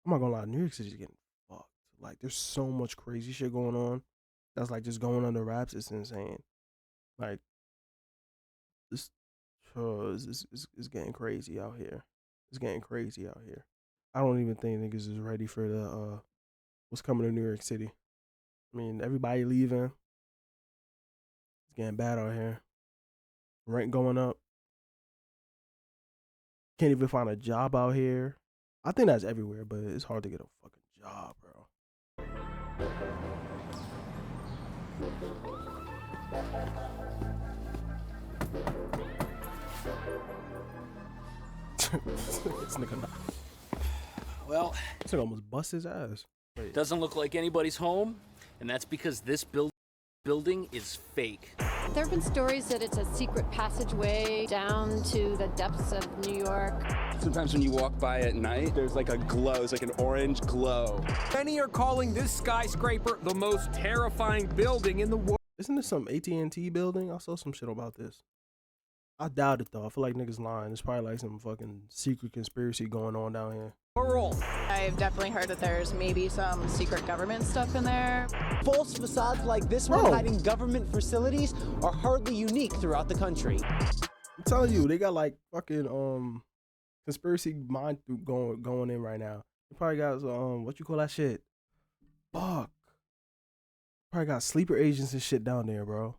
I'm not gonna lie, New York City's getting fucked. Like, there's so much crazy shit going on that's like just going under wraps. It's insane. Like, this, it's getting crazy out here. It's getting crazy out here. I don't even think niggas is ready for the what's coming to New York City. I mean, everybody leaving. It's getting bad out here. Rent going up. Can't even find a job out here. I think that's everywhere, but it's hard to get a fucking job, bro. This nigga, Well, this nigga almost bust his ass. Wait. doesn't look like anybody's home, and that's because this building is fake. There have been stories that it's a secret passageway down to the depths of New York. Sometimes when you walk by at night, there's like a glow, it's like an orange glow. Many are calling this skyscraper the most terrifying building in the world. Isn't this some AT&T building? I saw some shit about this. I doubt it though. I feel like niggas lying. It's probably like some fucking secret conspiracy going on down here. I've definitely heard that there's maybe some secret government stuff in there. False facades like this one hiding government facilities are hardly unique throughout the country. I'm telling you, they got like fucking conspiracy mind going in right now. They probably got what you call that shit? Fuck. Probably got sleeper agents and shit down there, bro.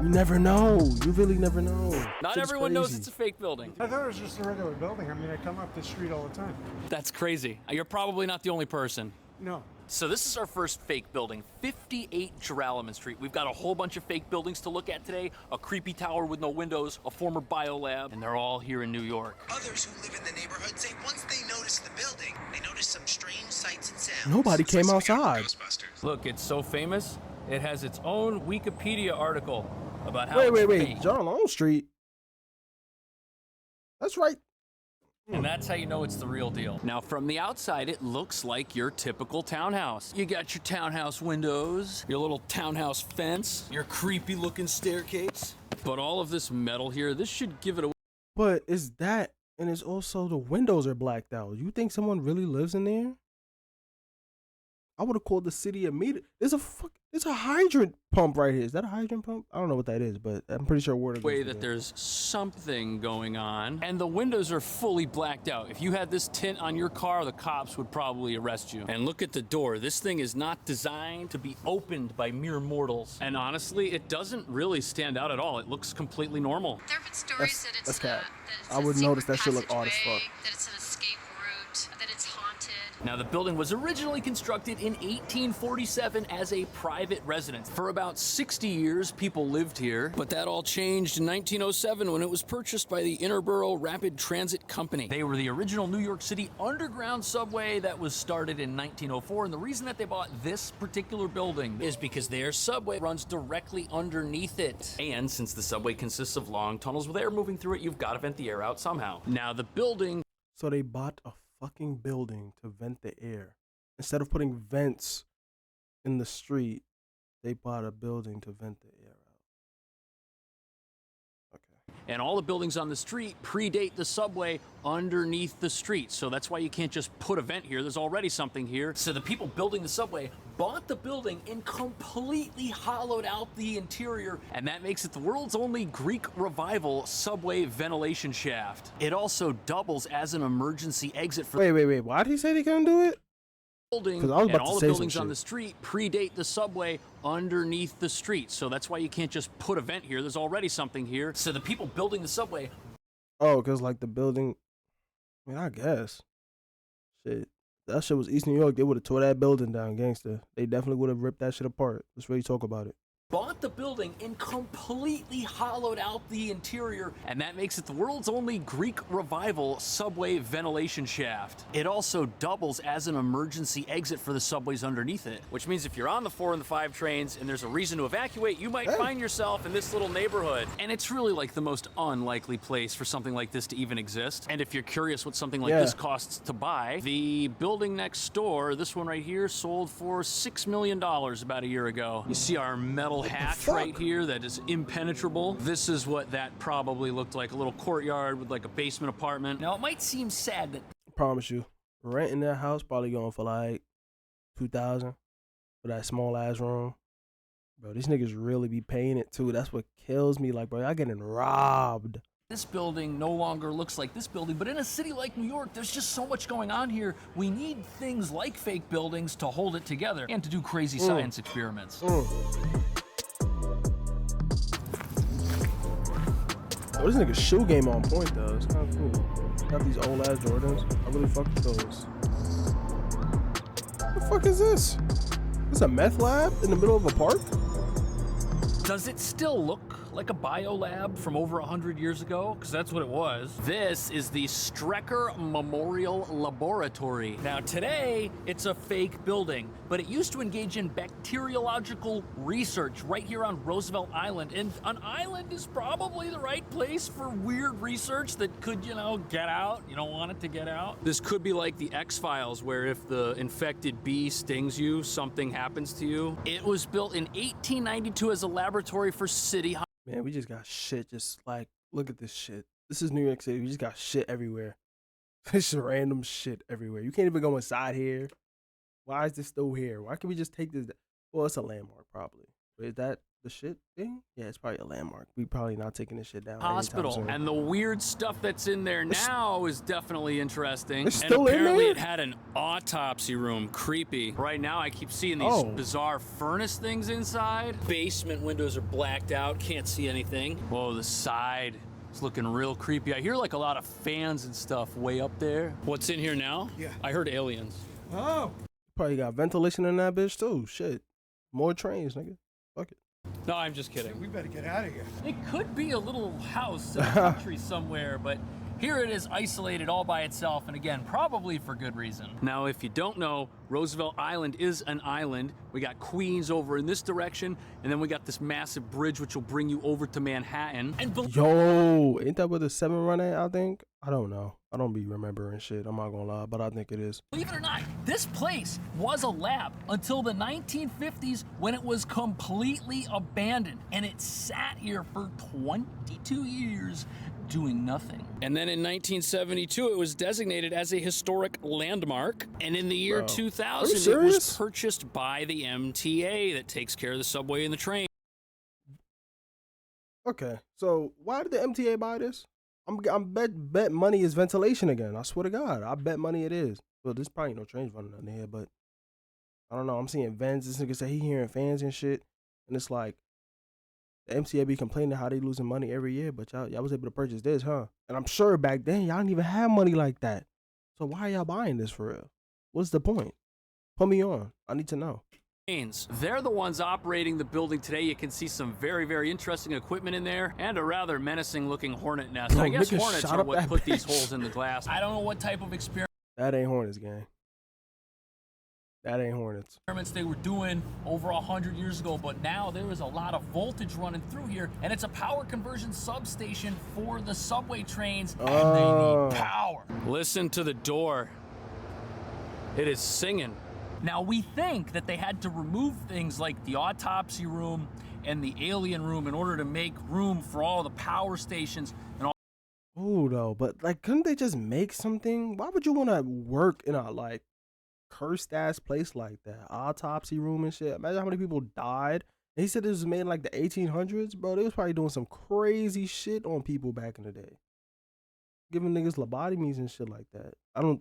You never know. You really never know. Not everyone knows it's a fake building. I thought it was just a regular building. I mean, I come up the street all the time. That's crazy. You're probably not the only person. No. So this is our first fake building, 58 Joralemon Street. We've got a whole bunch of fake buildings to look at today, a creepy tower with no windows, a former biolab, and they're all here in New York. Others who live in the neighborhood say once they notice the building, they notice some strange sights and sounds. Nobody came outside. Look, it's so famous, it has its own Wikipedia article about how Wait. John Long Street. That's right. And that's how you know it's the real deal. Now, from the outside, it looks like your typical townhouse. You got your townhouse windows, your little townhouse fence, your creepy looking staircase. But all of this metal here, this should give it away. But it's that, and it's also the windows are blacked out. You think someone really lives in there? I would have called the city immediately. There's a hydrant pump right here. Is that a hydrant pump? I don't know what that is, but I'm pretty sure water goes Way through that there. there's something going on, and the windows are fully blacked out. If you had this tint on your car, the cops would probably arrest you. And look at the door. This thing is not designed to be opened by mere mortals. And honestly, it doesn't really stand out at all. It looks completely normal. There have been stories that it's cap. that it's I a would notice secret that shit look odd as passageway, fuck. that it's an escape route, that it's haunted. Now, the building was originally constructed in 1847 as a private residence. For about 60 years, people lived here, but that all changed in 1907 when it was purchased by the Interborough Rapid Transit Company. They were the original New York City underground subway that was started in 1904, and the reason that they bought this particular building is because their subway runs directly underneath it. And since the subway consists of long tunnels with air moving through it, you've got to vent the air out somehow. Now, the building... So they bought a fucking building to vent the air. Instead of putting vents in the street, they bought a building to vent the air out. Okay. And all the buildings on the street predate the subway underneath the street. So that's why you can't just put a vent here. There's already something here. So the people building the subway bought the building and completely hollowed out the interior. And that makes it the world's only Greek revival subway ventilation shaft. It also doubles as an emergency exit for Wait. Why did he say they couldn't do it? building. 'Cause I was And about to all the say some buildings on shit. the street predate the subway underneath the street. So that's why you can't just put a vent here. There's already something here. So the people building the subway Oh, because like the building, I mean, I guess. Shit. That shit was East New York. They would have tore that building down, gangster. They definitely would have ripped that shit apart. Let's really talk about it. bought the building and completely hollowed out the interior, and that makes it the world's only Greek revival subway ventilation shaft. It also doubles as an emergency exit for the subways underneath it, which means if you're on the 4 and the 5 trains and there's a reason to evacuate, you might find yourself in this little neighborhood. And it's really like the most unlikely place for something like this to even exist. And if you're curious what something like this costs to buy, the building next door, this one right here, sold for $6 million about a year ago. You see our metal hatch right here that is impenetrable. This is what that probably looked like, a little courtyard with like a basement apartment. Now it might seem sad that promise you, renting that house probably going for like $2,000 for that small ass room. Bro, these niggas really be paying it too. That's what kills me. Like, bro, y'all getting robbed. This building no longer looks like this building, but in a city like New York, there's just so much going on here. We need things like fake buildings to hold it together and to do crazy science experiments. Oh, this nigga's shoe game on point though. It's kind of cool. Got these old ass Jordans. I really fuck with those. What the fuck is this? This a meth lab in the middle of a park? Does it still look like a biolab from over 100 years ago? Because that's what it was. This is the Strecker Memorial Laboratory. Now today, it's a fake building, but it used to engage in bacteriological research right here on Roosevelt Island. And an island is probably the right place for weird research that could, you know, get out. You don't want it to get out. This could be like the X-Files, where if the infected bee stings you, something happens to you. It was built in 1892 as a laboratory for City. Man, we just got shit. Just like, look at this shit. This is New York City. We just got shit everywhere. It's just random shit everywhere. You can't even go inside here. Why is this still here? Why can't we just take this? Well, it's a landmark probably. But is that the shit thing? Yeah, it's probably a landmark. We probably not taking this shit down. Hospital, and the weird stuff that's in there now is definitely interesting. It's still and apparently in it there? had an autopsy room. Creepy. Right now I keep seeing these bizarre furnace things inside. Basement windows are blacked out, can't see anything. Whoa, the side is looking real creepy. I hear like a lot of fans and stuff way up there. What's in here now? Yeah. I heard aliens. Oh. Probably got ventilation in that bitch too. Shit. More trains, nigga. Fuck it. No, I'm just kidding. We better get out of here. It could be a little house in the country somewhere, but here it is isolated all by itself, and again, probably for good reason. Now, if you don't know, Roosevelt Island is an island. We got Queens over in this direction, and then we got this massive bridge which will bring you over to Manhattan. And Yo, ain't that where the 7 run at, I think? I don't know. I don't be remembering shit. I'm not gonna lie, but I think it is. believe it or not, this place was a lab until the 1950s when it was completely abandoned, and it sat here for 22 years doing nothing. And then in 1972, it was designated as a historic landmark. And in the year 2000, it was purchased by the MTA that takes care of the subway and the train. Okay, so why did the MTA buy this? I'm bet money is ventilation again. I swear to God, I bet money it is. Well, there's probably no trains running on here, but I don't know. I'm seeing vents. This nigga say he hearing fans and shit, and it's like the MTA be complaining how they losing money every year, but y'all was able to purchase this, huh? And I'm sure back then y'all didn't even have money like that. So why are y'all buying this for real? What's the point? Put me on. I need to know. They're the ones operating the building today. You can see some very, very interesting equipment in there and a rather menacing looking hornet nest. Yo, I guess nigga hornets shot are up what that put these bitch. holes in the glass. I don't know what type of experiments That ain't Hornets, gang. That ain't Hornets. they were doing over 100 years ago, but now there is a lot of voltage running through here, and it's a power conversion substation for the subway trains, and they need power. Listen to the door. It is singing. Now, we think that they had to remove things like the autopsy room and the alien room in order to make room for all the power stations and all. Ooh, though, but like, couldn't they just make something? Why would you want to work in a like cursed ass place like that? Autopsy room and shit. Imagine how many people died. And he said this was made in like the 1800s, bro. They was probably doing some crazy shit on people back in the day, giving niggas lobotomies and shit like that.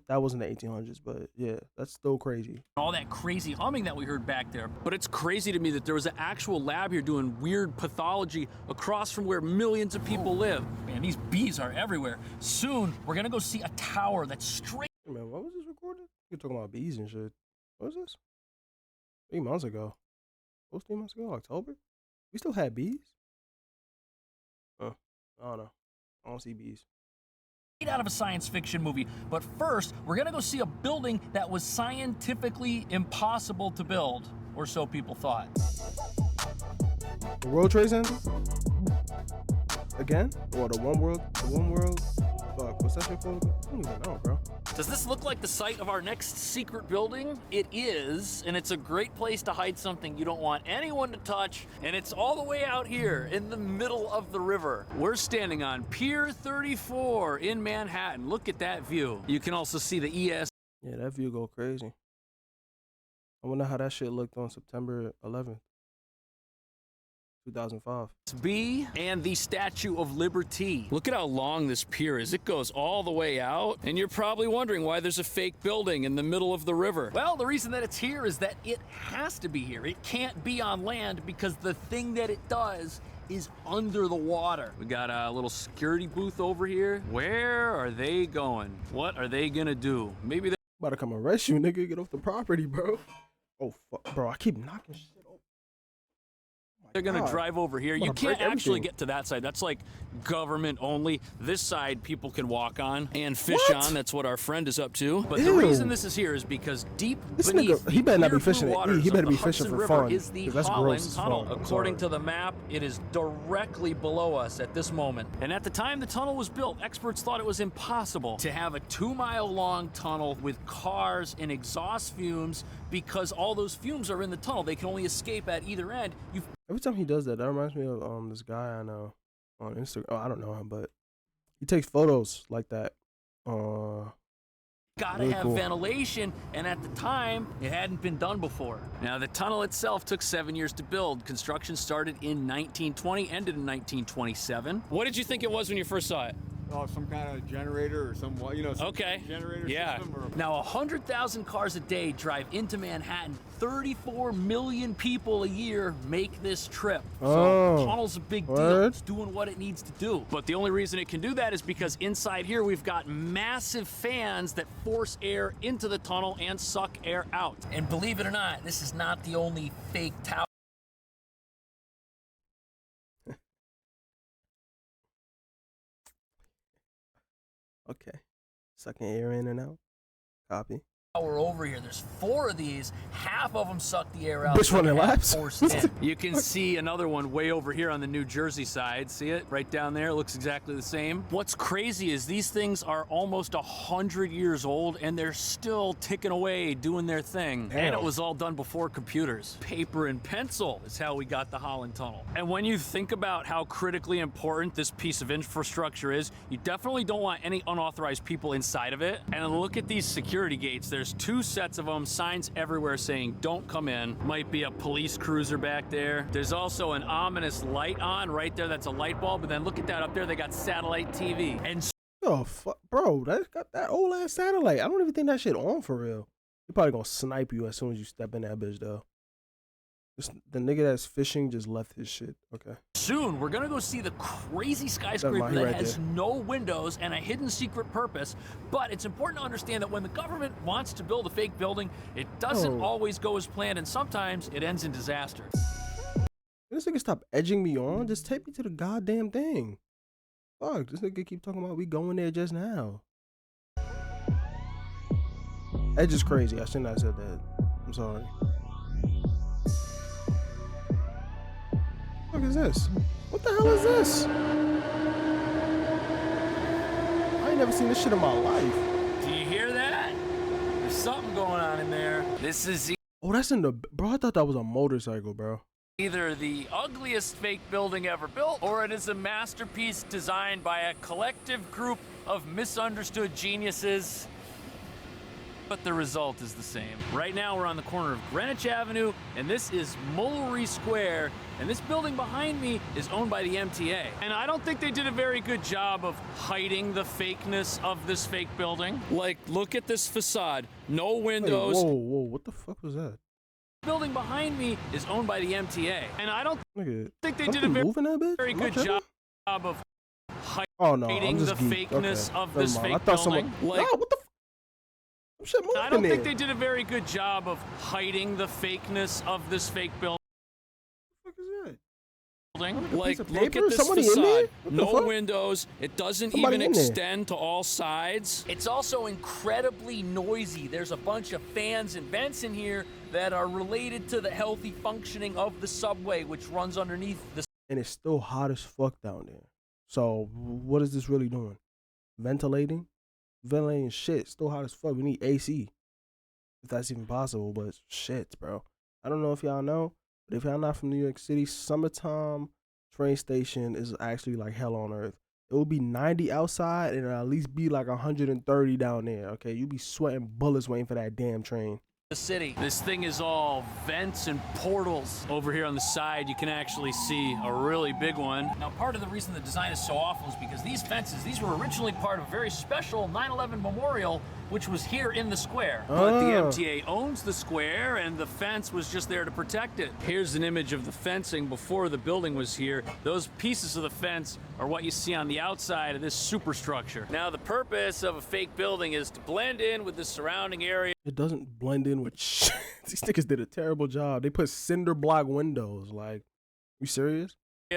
That wasn't the 1800s, but yeah, that's still crazy. All that crazy humming that we heard back there. But it's crazy to me that there was an actual lab here doing weird pathology across from where millions of people live. Man, these bees are everywhere. Soon, we're gonna go see a tower that's straight. Hey, man, what was this recorded? You're talking about bees and shit. What was this? 3 months ago. What was 3 months ago? October? We still had bees? I don't know. I don't see bees. Out of a science fiction movie. But first, we're gonna go see a building that was scientifically impossible to build, or so people thought. The World Trade Center? Again? Or the One World? The One World? fuck? What's that shit called? I don't even know, bro. Does this look like the site of our next secret building? It is, and it's a great place to hide something you don't want anyone to touch, and it's all the way out here in the middle of the river. We're standing on Pier 34 in Manhattan. Look at that view. You can also see the ES. Yeah, that view go crazy. I wonder how that shit looked on September 11th, 2005. B and the Statue of Liberty. Look at how long this pier is. It goes all the way out, and you're probably wondering why there's a fake building in the middle of the river. Well, the reason that it's here is that it has to be here. It can't be on land because the thing that it does is under the water. We got a little security booth over here. Where are they going? What are they gonna do? Maybe they're About to come arrest you, nigga. Get off the property, bro. Oh, fuck. Bro, I keep knocking shit over. They're gonna God. drive over here. I'm You gonna can't break actually everything. get to that side. That's like government only. This side people can walk on and fish What? on. That's what our friend is up to. But the Ew. reason this is here is because deep This beneath nigga, he better not be the clear fishing blue it. waters He better of be the fishing Hudson for River fun, is the 'cause that's Holland gross as Tunnel. fuck. I'm According sorry. to the map, it is directly below us at this moment. And at the time the tunnel was built, experts thought it was impossible to have a 2-mile-long tunnel with cars and exhaust fumes because all those fumes are in the tunnel. They can only escape at either end. You've Every time he does that, that reminds me of this guy I know on Instagram. Oh, I don't know him, but he takes photos like that. gotta Really have cool. ventilation, and at the time, it hadn't been done before. Now, the tunnel itself took 7 years to build. Construction started in 1920, ended in 1927. What did you think it was when you first saw it? Oh, some kind of generator or some, you know, some Okay. generator Yeah. system. Or... Now, 100,000 cars a day drive into Manhattan. 34 million people a year make this trip. So, Oh, the tunnel's a big deal. word. It's doing what it needs to do. But the only reason it can do that is because inside here, we've got massive fans that force air into the tunnel and suck air out. And believe it or not, this is not the only fake tower. Okay. Sucking air in and out. Copy. Over here, there's 4 of these. Half of them suck the air out. Bitch running and half laps? force it in. You can see another one way over here on the New Jersey side. See it right down there? It looks exactly the same. What's crazy is these things are almost 100 years old and they're still ticking away doing their thing. Damn. And it was all done before computers. Paper and pencil is how we got the Holland Tunnel. And when you think about how critically important this piece of infrastructure is, you definitely don't want any unauthorized people inside of it. And look at these security gates. There's 2 sets of them, signs everywhere saying don't come in. Might be a police cruiser back there. There's also an ominous light on right there. That's a light bulb. But then look at that up there. They got satellite TV. And Oh, fuck. Bro, that got that old ass satellite. I don't even think that shit on for real. He probably gonna snipe you as soon as you step in that bitch, though. The nigga that's fishing just left his shit. Okay. soon we're gonna go see the crazy skyscraper that right has there. no windows and a hidden secret purpose. But it's important to understand that when the government wants to build a fake building, it doesn't Oh. always go as planned, and sometimes it ends in disaster. This nigga stop edging me on. Just take me to the goddamn thing. Fuck, this nigga keep talking about we going there just now. Edge is crazy. I shouldn't have said that. I'm sorry. What the fuck is this? What the hell is this? I ain't never seen this shit in my life. Do you hear that? There's something going on in there. This is Oh, that's in the... Bro, I thought that was a motorcycle, bro. either the ugliest fake building ever built, or it is a masterpiece designed by a collective group of misunderstood geniuses. But the result is the same. Right now we're on the corner of Greenwich Avenue, and this is Mullery Square, and this building behind me is owned by the MTA. And I don't think they did a very good job of hiding the fakeness of this fake building. Like, look at this facade. No Wait, windows. whoa, whoa, what the fuck was that? Building behind me is owned by the MTA. And I don't Nigga, think they did a something moving that bitch? very Am I good tripping? job of Oh no, hiding I'm just the geeked. fakeness Okay, of never this mind. fake I thought building. Someone... Like, Nah, what the f... Some shit moving I don't think there. they did a very good job of hiding the fakeness of this fake building. What the fuck is that? Like, a piece of look paper? at this Somebody in there? facade. What the No fuck? windows. It doesn't Somebody even in there. extend to all sides. It's also incredibly noisy. There's a bunch of fans and vents in here that are related to the healthy functioning of the subway, which runs underneath the And it's still hot as fuck down there. So what is this really doing? ventilating shit. Still hot as fuck. We need AC, if that's even possible. But shit, bro. I don't know if y'all know, but if y'all not from New York City, summertime train station is actually like hell on earth. It will be 90 outside and it'll at least be like 130 down there. Okay, you be sweating bullets waiting for that damn train. The city. This thing is all vents and portals. Over here on the side, you can actually see a really big one. Now, part of the reason the design is so awful is because these fences, these were originally part of a very special 9/11 memorial, which was here in the square. But the MTA owns the square, and the fence was just there to protect it. Here's an image of the fencing before the building was here. Those pieces of the fence are what you see on the outside of this superstructure. Now, the purpose of a fake building is to blend in with the surrounding area. It doesn't blend in with shit. These niggas did a terrible job. They put cinder block windows. Like, you serious?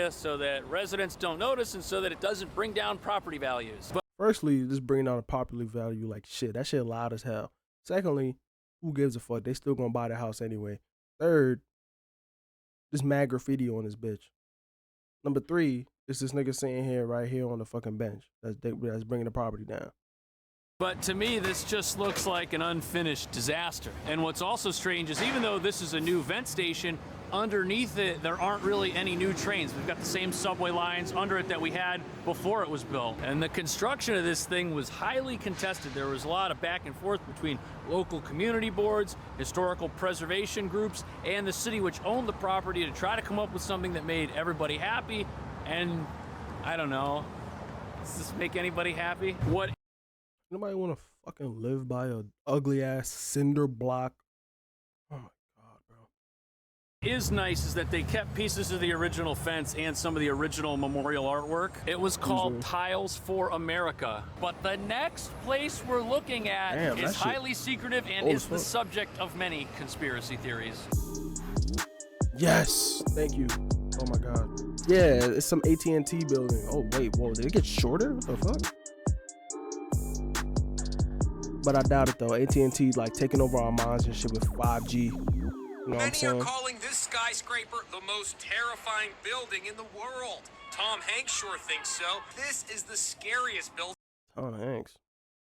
So that residents don't notice and so that it doesn't bring down property values. But Firstly, just bringing down a property value like shit. That shit loud as hell. Secondly, who gives a fuck? They still gonna buy the house anyway. Third, just mad graffiti on this bitch. Number three, it's this nigga sitting here right here on the fucking bench. That's bringing the property down. But to me, this just looks like an unfinished disaster. And what's also strange is even though this is a new vent station, underneath it, there aren't really any new trains. We've got the same subway lines under it that we had before it was built. And the construction of this thing was highly contested. There was a lot of back and forth between local community boards, historical preservation groups, and the city, which owned the property, to try to come up with something that made everybody happy. And I don't know, does this make anybody happy? What Nobody want to fucking live by a ugly ass cinder block. Oh my god, bro. is nice is that they kept pieces of the original fence and some of the original memorial artwork. It was called Tiles for America. But the next place we're looking at is highly secretive and is the subject of many conspiracy theories. Yes, thank you. Oh my god. Yeah, it's some AT&T building. Oh wait, whoa, did it get shorter? What the fuck? But I doubt it though. AT&T like taking over our minds and shit with 5G. You know what I'm saying? Many are calling this skyscraper the most terrifying building in the world. Tom Hanks sure thinks so. This is the scariest building. Tom Hanks.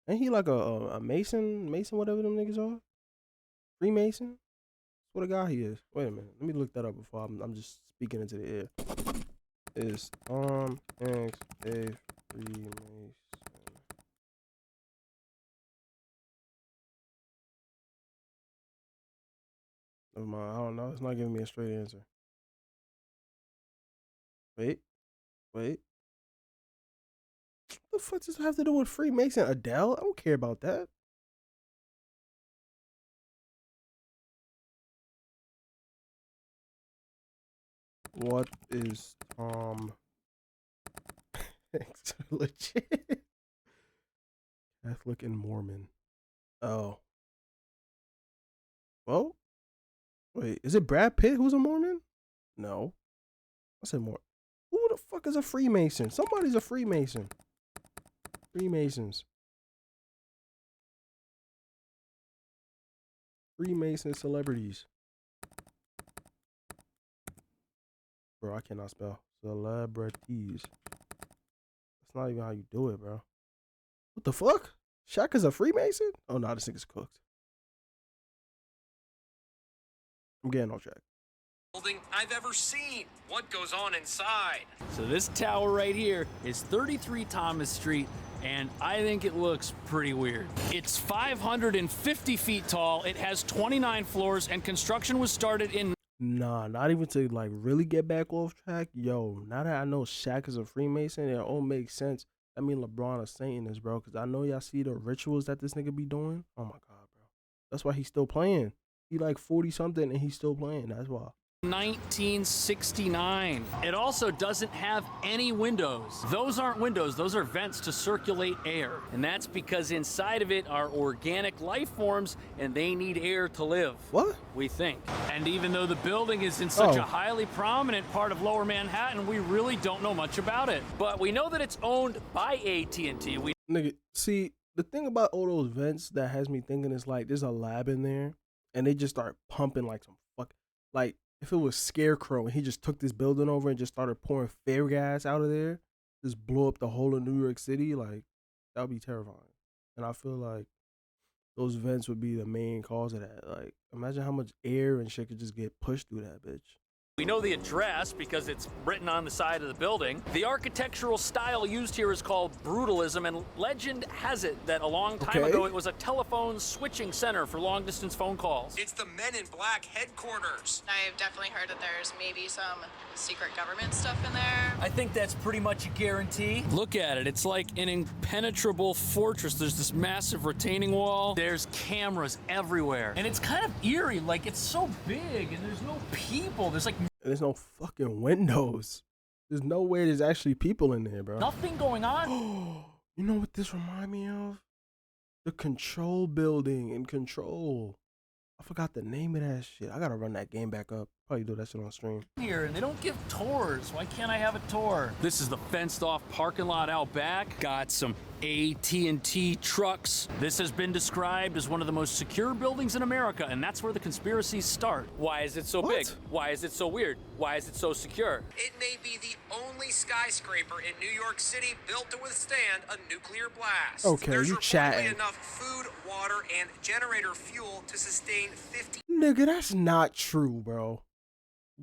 Ain't he like a Mason, whatever them niggas are? Freemason? What a guy he is. Wait a minute. Let me look that up before I'm just speaking into the air. Is Tom Hanks a Freemason? Never mind. I don't know. It's not giving me a straight answer. Wait. What the fuck does it have to do with Freemason? Adele? I don't care about that. What is Tom Hanks legit? Catholic and Mormon. Oh. Well, wait, is it Brad Pitt who's a Mormon? No. I said more. Who the fuck is a Freemason? Somebody's a Freemason. Freemasons. Freemason celebrities. Bro, I cannot spell. Celebrities. That's not even how you do it, bro. What the fuck? Shaq is a Freemason? Oh, no, this nigga's cooked. I'm getting off track. Building I've ever seen. What goes on inside? So this tower right here is 33 Thomas Street, and I think it looks pretty weird. It's 550 feet tall, it has 29 floors, and construction was started in... Nah, not even to like really get back off track. Yo, now that I know Shaq is a Freemason, it all makes sense. I mean LeBron a Satanist, bro, because I know y'all see the rituals that this nigga be doing. Oh my god, bro. That's why he's still playing. He like 40 something and he's still playing. That's why. 1969. It also doesn't have any windows. Those aren't windows, those are vents to circulate air. And that's because inside of it are organic life forms and they need air to live. What? We think. And even though the building is in such a highly prominent part of Lower Manhattan, we really don't know much about it. But we know that it's owned by AT&T. Nigga, see, the thing about all those vents that has me thinking is like there's a lab in there and they just start pumping like some like if it was Scarecrow and he just took this building over and just started pouring fear gas out of there, just blew up the whole of New York City, like That would be terrifying. And I feel like those vents would be the main cause of that. Like, imagine how much air and shit could just get pushed through that bitch. We know the address because it's written on the side of the building. The architectural style used here is called brutalism, and legend has it that a long time ago it was a telephone switching center for long-distance phone calls. It's the Men in Black headquarters. I've definitely heard that there's maybe some secret government stuff in there. I think that's pretty much a guarantee. Look at it. It's like an impenetrable fortress. There's this massive retaining wall. There's cameras everywhere. And it's kind of eerie. Like, it's so big and there's no people. There's no fucking windows. There's no way there's actually people in there, bro. Nothing going on. You know what this remind me of? The Control building in Control. I forgot the name of that shit. I gotta run that game back up. Probably do that shit on stream. Here, and they don't give tours. Why can't I have a tour? This is the fenced off parking lot out back. Got some AT&T trucks. This has been described as one of the most secure buildings in America, and that's where the conspiracies start. Why is it so big? Why is it so weird? Why is it so secure? It may be the only skyscraper in New York City built to withstand a nuclear blast. Okay, There's you reportedly chatting. enough food, water, and generator fuel to sustain 50. Nigga, that's not true, bro.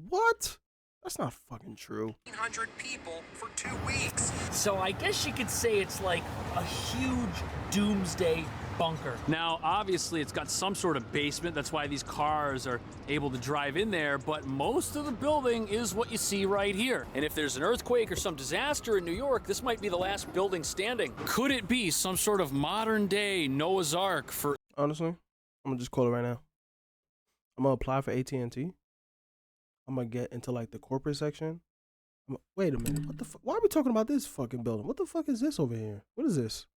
What? That's not fucking true. 100 people for 2 weeks. So I guess you could say it's like a huge doomsday bunker. Now, obviously, it's got some sort of basement. That's why these cars are able to drive in there. But most of the building is what you see right here. And if there's an earthquake or some disaster in New York, this might be the last building standing. Could it be some sort of modern day Noah's Ark for... Honestly, I'm gonna just call it right now. I'm gonna apply for AT&T. I'm gonna get into like the corporate section. Wait a minute, what the fuck? Why are we talking about this fucking building? What the fuck is this over here? What is this?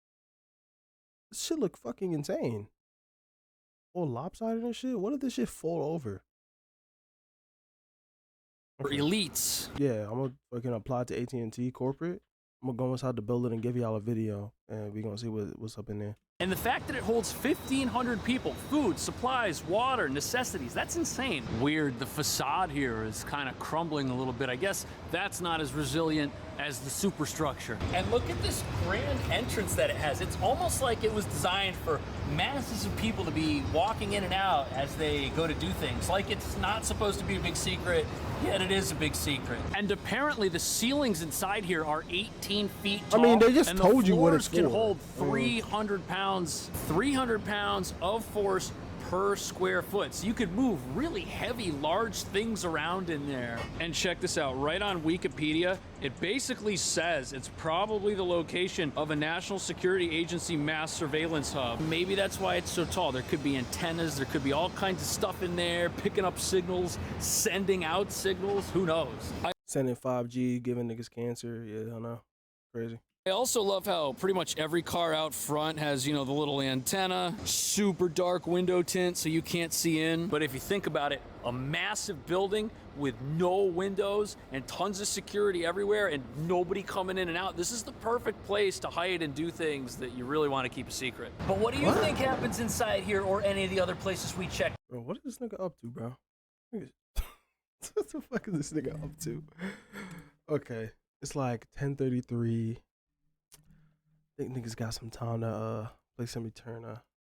This shit look fucking insane. All lopsided and shit. What if this shit fall over? for elites. Yeah, I'm gonna fucking apply to AT&T corporate. I'm gonna go inside the building and give y'all a video, and we're gonna see what's up in there. And the fact that it holds 1,500 people, food, supplies, water, necessities, that's insane. Weird, the facade here is kind of crumbling a little bit. I guess that's not as resilient as the superstructure. And look at this grand entrance that it has. It's almost like it was designed for masses of people to be walking in and out as they go to do things. Like it's not supposed to be a big secret, yet it is a big secret. And apparently the ceilings inside here are 18 feet tall. I mean, they just and told you what it's can for. hold 300 pounds of force per square foot. So you could move really heavy, large things around in there. And check this out, right on Wikipedia, it basically says it's probably the location of a National Security Agency mass surveillance hub. Maybe that's why it's so tall. There could be antennas, there could be all kinds of stuff in there, picking up signals, sending out signals, who knows? Sending 5G, giving niggas cancer. Yeah, I don't know. Crazy. I also love how pretty much every car out front has, you know, the little antenna, super dark window tint so you can't see in. But if you think about it, a massive building with no windows and tons of security everywhere and nobody coming in and out, this is the perfect place to hide and do things that you really want to keep a secret. But what do you think happens inside here or any of the other places we checked? Bro, what is this nigga up to, bro? What the fuck is this nigga up to? Okay, it's like 10:33. I think niggas got some time to play some Eterna.